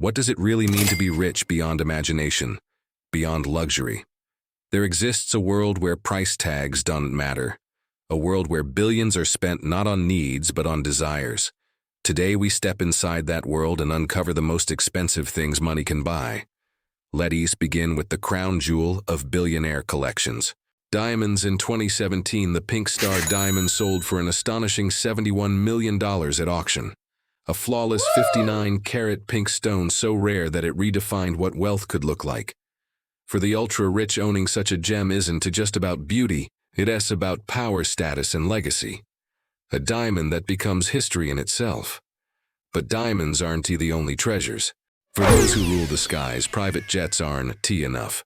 What does it really mean to be rich beyond imagination, beyond luxury? There exists a world where price tags don't matter, a world where billions are spent not on needs but on desires. Today we step inside that world and uncover the most expensive things money can buy. Let's begin with the crown jewel of billionaire collections. Diamonds. In 2017, the Pink Star diamond sold for an astonishing $71 million at auction. A flawless 59-carat pink stone so rare that it redefined what wealth could look like. For the ultra-rich, owning such a gem isn't just about beauty, it's about power, status, and legacy. A diamond that becomes history in itself. But diamonds aren't the only treasures. For those who rule the skies, private jets aren't enough.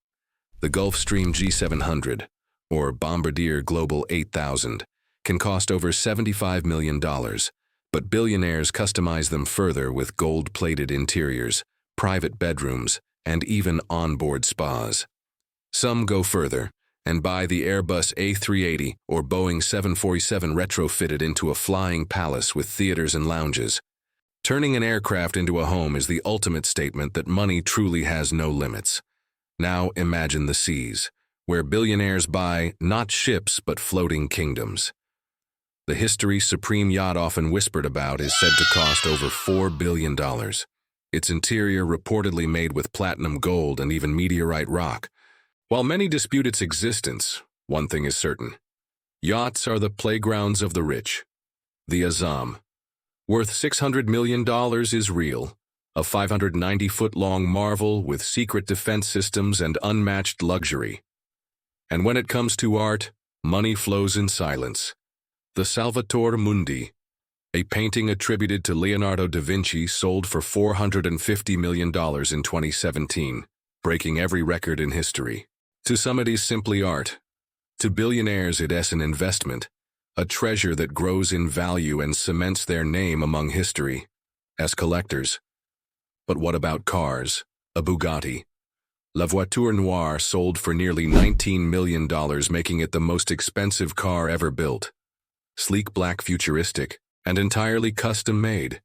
The Gulfstream G700, or Bombardier Global 8000, can cost over $75 million, but billionaires customize them further with gold-plated interiors, private bedrooms, and even onboard spas. Some go further and buy the Airbus A380 or Boeing 747 retrofitted into a flying palace with theaters and lounges. Turning an aircraft into a home is the ultimate statement that money truly has no limits. Now imagine the seas, where billionaires buy not ships but floating kingdoms. The history's supreme yacht, often whispered about, is said to cost over $4 billion. Its interior reportedly made with platinum, gold, and even meteorite rock. While many dispute its existence, one thing is certain. Yachts are the playgrounds of the rich. The Azam, worth $600 million, is real. A 590-foot-long marvel with secret defense systems and unmatched luxury. And when it comes to art, money flows in silence. The Salvator Mundi, a painting attributed to Leonardo da Vinci, sold for $450 million in 2017, breaking every record in history. To some it is simply art. To billionaires it is an investment, a treasure that grows in value and cements their name among history. As collectors. But what about cars? A Bugatti. La Voiture Noire sold for nearly $19 million, making it the most expensive car ever built. Sleek, black, futuristic, and entirely custom-made.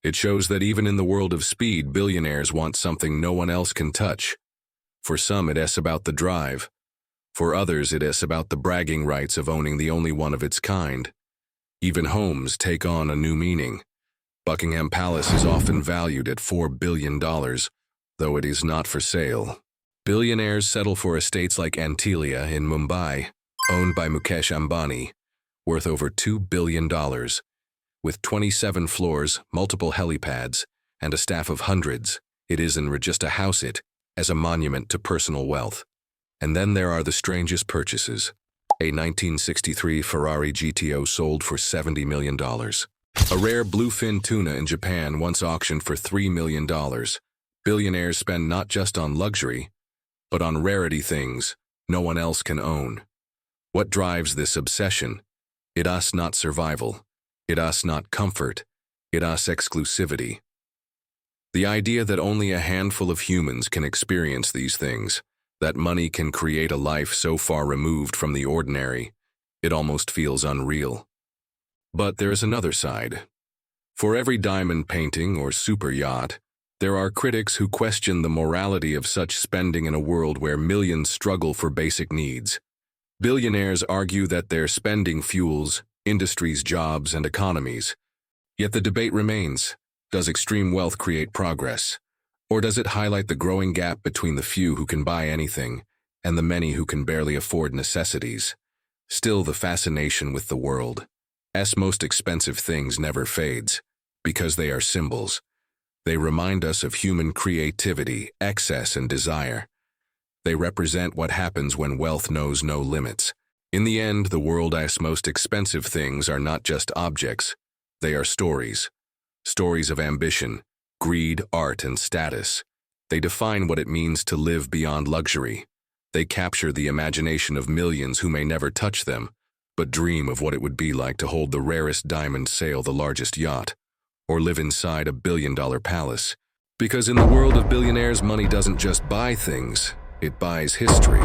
It shows that even in the world of speed, billionaires want something no one else can touch. For some, it is about the drive. For others, it is about the bragging rights of owning the only one of its kind. Even homes take on a new meaning. Buckingham Palace is often valued at $4 billion, though it is not for sale. Billionaires settle for estates like Antilia in Mumbai, owned by Mukesh Ambani, worth over $2 billion, with 27 floors, multiple helipads, and a staff of hundreds. It isn't just a house, it as a monument to personal wealth. And then there are the strangest purchases. A 1963 Ferrari GTO sold for $70 million. A rare bluefin tuna in Japan once auctioned for $3 million. Billionaires spend not just on luxury, but on rarity things no one else can own. What drives this obsession? It is not survival. It is not comfort. It is exclusivity. The idea that only a handful of humans can experience these things, that money can create a life so far removed from the ordinary, it almost feels unreal. But there is another side. For every diamond painting or super yacht, there are critics who question the morality of such spending in a world where millions struggle for basic needs. Billionaires argue that their spending fuels industries, jobs, and economies. Yet the debate remains. Does extreme wealth create progress? Or does it highlight the growing gap between the few who can buy anything and the many who can barely afford necessities? Still, the fascination with the world's most expensive things never fades, because they are symbols. They remind us of human creativity, excess, and desire. They represent what happens when wealth knows no limits. In the end, the world's most expensive things are not just objects. They are stories. Stories of ambition, greed, art, and status. They define what it means to live beyond luxury. They capture the imagination of millions who may never touch them, but dream of what it would be like to hold the rarest diamond, sail the largest yacht, or live inside a billion-dollar palace. Because in the world of billionaires, money doesn't just buy things, it buys history.